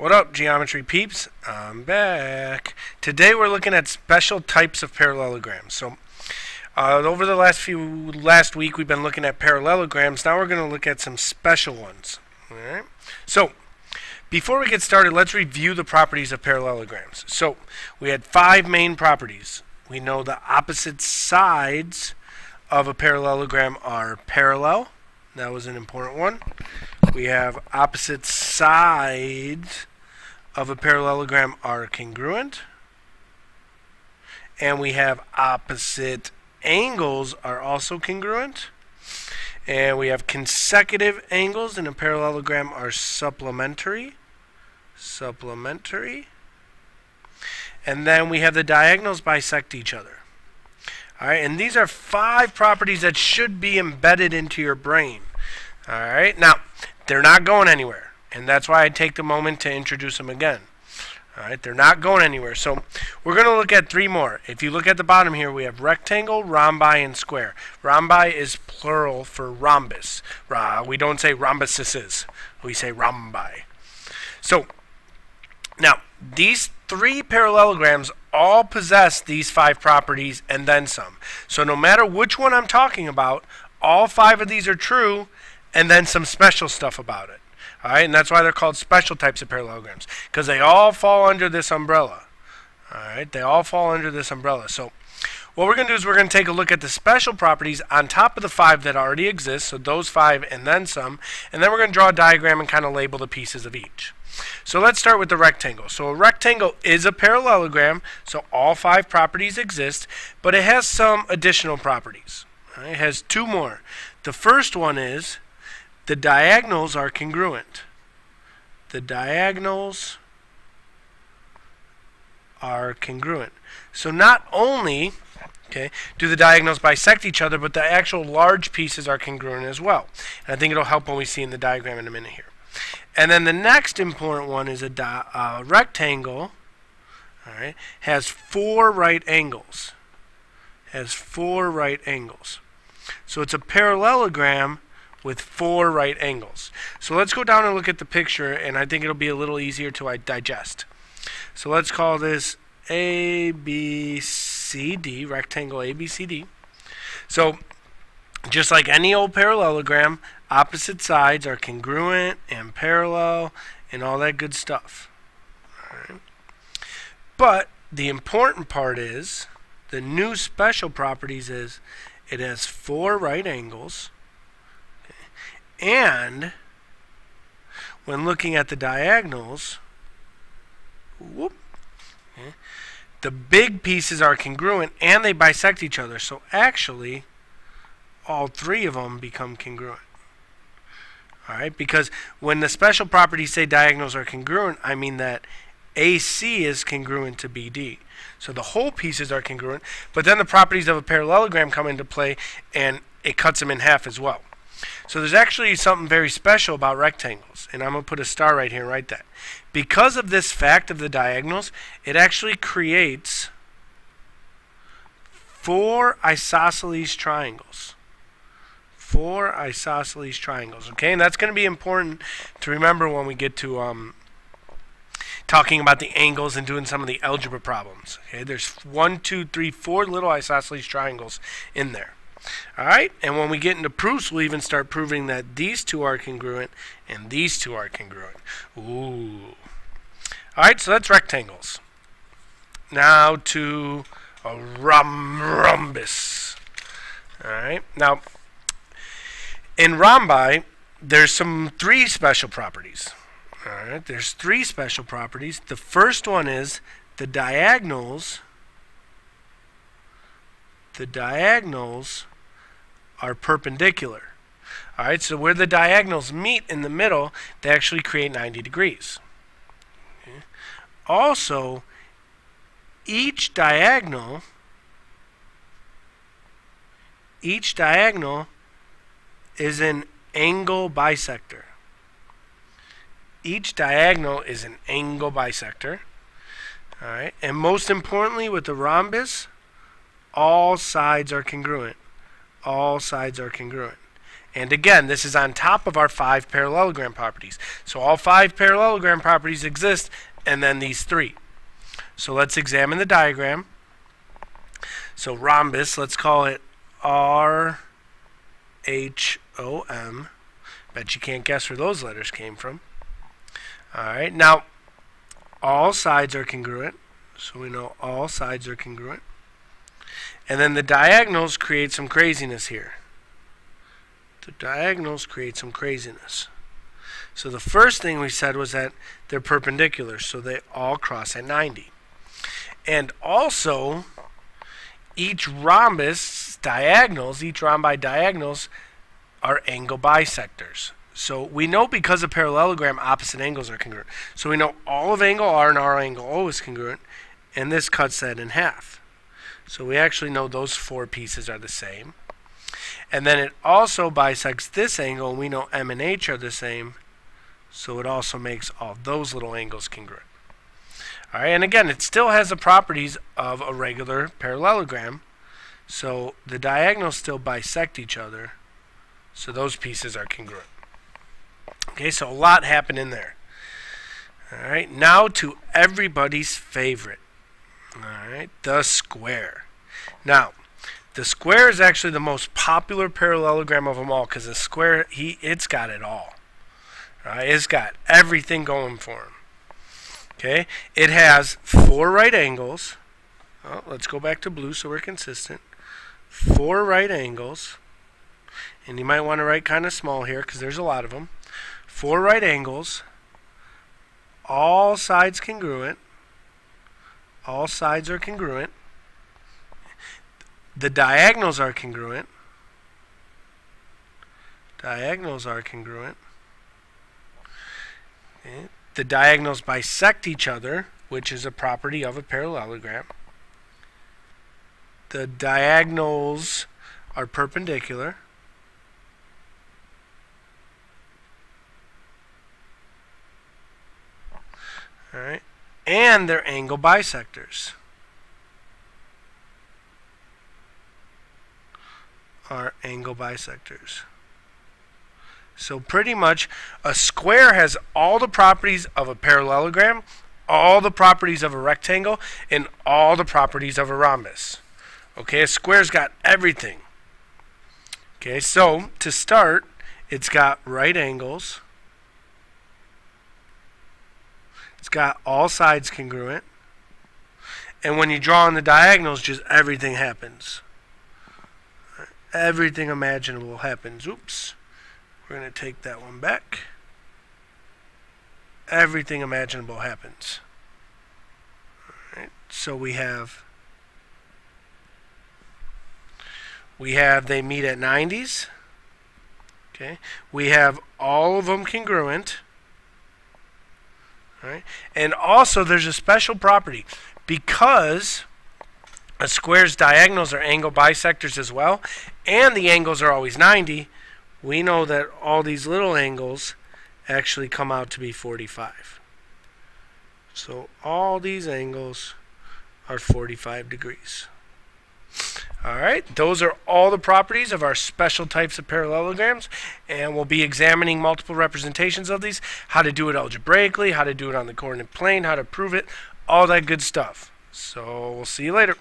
What up, geometry peeps? I'm back. Today we're looking at special types of parallelograms. So over the last week we've been looking at parallelograms. Now we're going to look at some special ones. All right. So before we get started, let's review the properties of parallelograms. So we had 5 main properties. We know the opposite sides of a parallelogram are parallel. That was an important one. We have opposite sides of a parallelogram are congruent. And we have opposite angles are also congruent. And we have consecutive angles in a parallelogram are supplementary. And then we have the diagonals bisect each other. Alright, and these are 5 properties that should be embedded into your brain. Alright, now, they're not going anywhere. And that's why I take the moment to introduce them again. Alright, they're not going anywhere. So, we're going to look at 3 more. If you look at the bottom here, we have rectangle, rhombi, and square. Rhombi is plural for rhombus. We don't say rhombuses. We say rhombi. So, now, these 3 parallelograms all possess these 5 properties and then some. So no matter which one I'm talking about, all 5 of these are true and then some special stuff about it. Alright, and that's why they're called special types of parallelograms, because they all fall under this umbrella. Alright, they all fall under this umbrella. So what we're going to do is we're going to take a look at the special properties on top of the 5 that already exist, so those 5 and then some, and then we're going to draw a diagram and kind of label the pieces of each. So let's start with the rectangle. So a rectangle is a parallelogram, so all 5 properties exist, but it has some additional properties. It has 2 more. The first one is the diagonals are congruent. The diagonals are congruent. So not only do the diagonals bisect each other, but the actual large pieces are congruent as well. And I think it'll help when we see in the diagram in a minute here. And then the next important one is a rectangle. Alright, has 4 right angles. Has 4 right angles. So it's a parallelogram with 4 right angles. So let's go down and look at the picture, and I think it'll be a little easier to digest. So let's call this ABCD, rectangle ABCD. So just like any old parallelogram, opposite sides are congruent and parallel and all that good stuff. Alright. But the important part is, the new special properties is, it has 4 right angles, and when looking at the diagonals, the big pieces are congruent and they bisect each other. So actually, all 3 of them become congruent. Alright, because when the special properties say diagonals are congruent, I mean that AC is congruent to BD. So the whole pieces are congruent, but then the properties of a parallelogram come into play and it cuts them in half as well. So there's actually something very special about rectangles, and I'm going to put a star right here and write that. Because of this fact of the diagonals, it actually creates 4 isosceles triangles. 4 isosceles triangles, okay? And that's going to be important to remember when we get to talking about the angles and doing some of the algebra problems. Okay, there's 1, 2, 3, 4 little isosceles triangles in there. Alright, and when we get into proofs, we'll even start proving that these 2 are congruent and these 2 are congruent. Ooh. Alright, so that's rectangles. Now to a rhombus. Alright, now in rhombi, there's 3 special properties. Alright, there's 3 special properties. The first one is the diagonals are perpendicular. Alright, so where the diagonals meet in the middle, they actually create 90 degrees. Okay. Also, each diagonal is an angle bisector. Each diagonal is an angle bisector. Alright, and most importantly with the rhombus, all sides are congruent. All sides are congruent. And again, this is on top of our 5 parallelogram properties. So all 5 parallelogram properties exist, and then these 3. So let's examine the diagram. So rhombus, let's call it RHOM. Bet you can't guess where those letters came from. Alright, now all sides are congruent. So we know all sides are congruent. And then the diagonals create some craziness here. The diagonals create some craziness. So the first thing we said was that they're perpendicular, so they all cross at 90. And also, each rhombus diagonals, each rhombi diagonals are angle bisectors. So we know because of parallelogram, opposite angles are congruent. So we know all of angle R and R angle O is congruent, and this cuts that in half. So we actually know those 4 pieces are the same. And then it also bisects this angle, and we know M and H are the same, so it also makes all those little angles congruent. All right, and again, it still has the properties of a regular parallelogram, so the diagonals still bisect each other, so those pieces are congruent. Okay, so a lot happened in there. All right, now to everybody's favorite. All right, the square. Now, the square is actually the most popular parallelogram of them all because the square, it's got it all. Right? It's got everything going for him. Okay, it has 4 right angles. Oh, let's go back to blue so we're consistent. 4 right angles. And you might want to write kind of small here because there's a lot of them. 4 right angles. All sides congruent. All sides are congruent. The diagonals are congruent. Diagonals are congruent. Okay. The diagonals bisect each other, which is a property of a parallelogram. The diagonals are perpendicular. All right. And they're angle bisectors. Are angle bisectors. So pretty much a square has all the properties of a parallelogram, all the properties of a rectangle, and all the properties of a rhombus. Okay, a square's got everything. Okay, so to start, it's got right angles. It's got all sides congruent. And when you draw on the diagonals, just everything happens. Everything imaginable happens. Oops. We're going to take that one back. Everything imaginable happens. All right. So we have they meet at 90s. Okay. We have all of them congruent. All right. And also there's a special property because a square's diagonals are angle bisectors as well, and the angles are always 90. We know that all these little angles actually come out to be 45. So all these angles are 45 degrees. All right, those are all the properties of our special types of parallelograms, and we'll be examining multiple representations of these, how to do it algebraically, how to do it on the coordinate plane, how to prove it, all that good stuff. So we'll see you later.